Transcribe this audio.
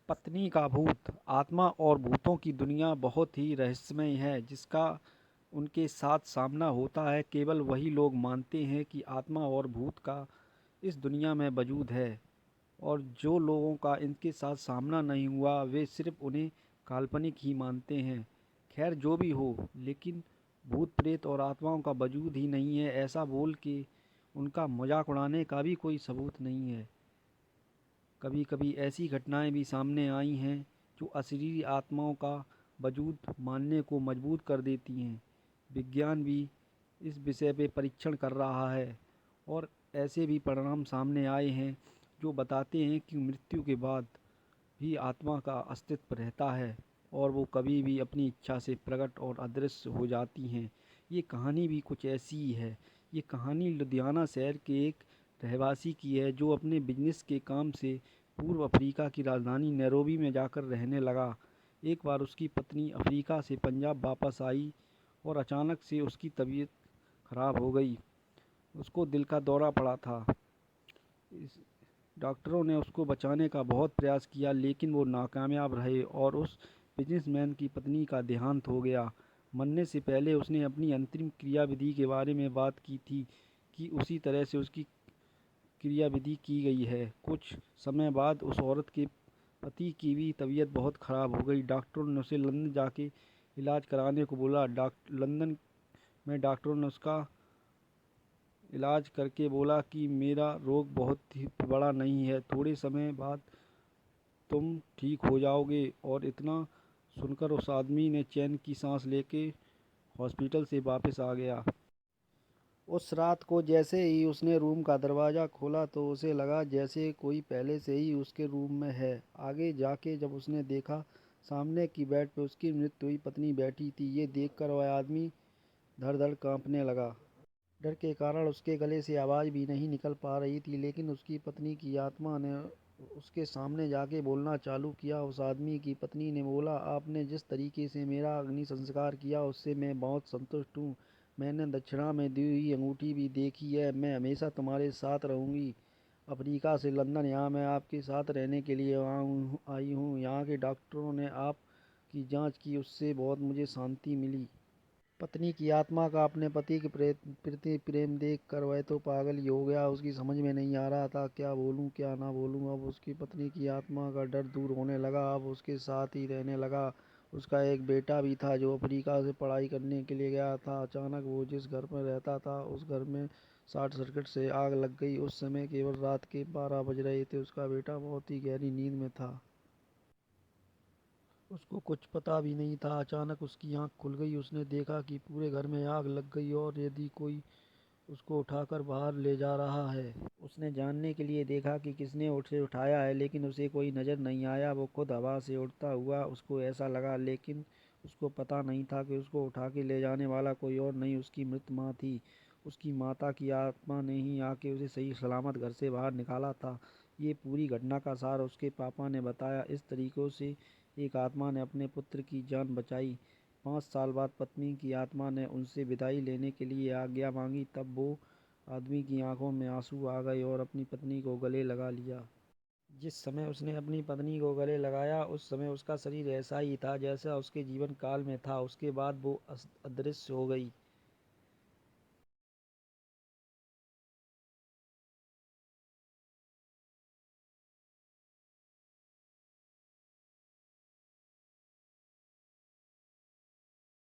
पत्नी का भूत। आत्मा और भूतों की दुनिया बहुत ही रहस्यमय है जिसका उनके साथ सामना होता है। केवल वही लोग मानते हैं कि आत्मा और भूत का इस दुनिया में वजूद है, और जो लोगों का इनके साथ सामना नहीं हुआ वे सिर्फ उन्हें काल्पनिक ही मानते हैं। खैर जो भी हो, लेकिन भूत प्रेत और आत्माओं का वजूद ही नहीं है ऐसा बोल के उनका मजाक उड़ाने का भी कोई सबूत नहीं है। कभी कभी ऐसी घटनाएं भी सामने आई हैं जो अशरीरी आत्माओं का वजूद मानने को मजबूर कर देती हैं। विज्ञान भी इस विषय पे परीक्षण कर रहा है, और ऐसे भी परिणाम सामने आए हैं जो बताते हैं कि मृत्यु के बाद भी आत्मा का अस्तित्व रहता है, और वो कभी भी अपनी इच्छा से प्रकट और अदृश्य हो जाती हैं। ये कहानी भी कुछ ऐसी ही है। ये कहानी लुधियाना शहर के एक रहवासी की है जो अपने बिजनेस के काम से पूर्व अफ्रीका की राजधानी नैरोबी में जाकर रहने लगा। एक बार उसकी पत्नी अफ्रीका से पंजाब वापस आई और अचानक से उसकी तबीयत खराब हो गई। उसको दिल का दौरा पड़ा था। इस डॉक्टरों ने उसको बचाने का बहुत प्रयास किया, लेकिन वो नाकामयाब रहे और उस बिजनेसमैन की पत्नी का देहांत हो गया। मरने से पहले उसने अपनी अंतिम क्रियाविधि के बारे में बात की थी कि उसी तरह से उसकी क्रियाविधि की गई है। कुछ समय बाद उस औरत के पति की भी तबीयत बहुत ख़राब हो गई। डॉक्टरों ने उसे लंदन जाके इलाज कराने को बोला। लंदन में डॉक्टरों ने उसका इलाज करके बोला कि मेरा रोग बहुत ही बड़ा नहीं है, थोड़े समय बाद तुम ठीक हो जाओगे। और इतना सुनकर उस आदमी ने चैन की सांस लेके हॉस्पिटल से वापस आ गया। उस रात को जैसे ही उसने रूम का दरवाज़ा खोला तो उसे लगा जैसे कोई पहले से ही उसके रूम में है। आगे जाके जब उसने देखा, सामने की बेड पे उसकी मृत हुई पत्नी बैठी थी। ये देखकर वह आदमी धड़ धड़ कांपने लगा। डर के कारण उसके गले से आवाज़ भी नहीं निकल पा रही थी, लेकिन उसकी पत्नी की आत्मा ने उसके सामने जाके बोलना चालू किया। उस आदमी की पत्नी ने बोला, आपने जिस तरीके से मेरा अग्नि संस्कार किया उससे मैं बहुत संतुष्ट हूँ। मैंने दक्षिणा में दी हुई अंगूठी भी देखी है। मैं हमेशा तुम्हारे साथ रहूँगी। अफ्रीका से लंदन यहाँ मैं आपके साथ रहने के लिए आई हूँ। यहाँ के डॉक्टरों ने आपकी जांच की, उससे बहुत मुझे शांति मिली। पत्नी की आत्मा का अपने पति के प्रति प्रेम देख कर वह तो पागल ही हो गया। उसकी समझ में नहीं आ रहा था क्या बोलूं क्या ना बोलूं। अब उसकी पत्नी की आत्मा का डर दूर होने लगा। अब उसके साथ ही रहने लगा। उसका एक बेटा भी था जो अफ्रीका से पढ़ाई करने के लिए गया था। अचानक वो जिस घर में रहता था उस घर में शॉर्ट सर्किट से आग लग गई। उस समय केवल रात के 12 बज रहे थे। उसका बेटा बहुत ही गहरी नींद में था। उसको कुछ पता भी नहीं था। अचानक उसकी आंख खुल गई। उसने देखा कि पूरे घर में आग लग गई और यदि कोई उसको उठाकर बाहर ले जा रहा है। उसने जानने के लिए देखा कि किसने उसे उठाया है, लेकिन उसे कोई नज़र नहीं आया। वो खुद हवा से उड़ता हुआ उसको ऐसा लगा, लेकिन उसको पता नहीं था कि उसको उठा के ले जाने वाला कोई और नहीं, उसकी मृत माँ थी। उसकी माता की आत्मा ने ही आके उसे सही सलामत घर से बाहर निकाला था। ये पूरी घटना का सार उसके पापा ने बताया। इस तरीक़ों से एक आत्मा ने अपने पुत्र की जान बचाई। 5 साल बाद पत्नी की आत्मा ने उनसे विदाई लेने के लिए आज्ञा मांगी। तब वो आदमी की आंखों में आंसू आ गए और अपनी पत्नी को गले लगा लिया। जिस समय उसने अपनी पत्नी को गले लगाया उस समय उसका शरीर ऐसा ही था जैसा उसके जीवन काल में था। उसके बाद वो अदृश्य हो गई।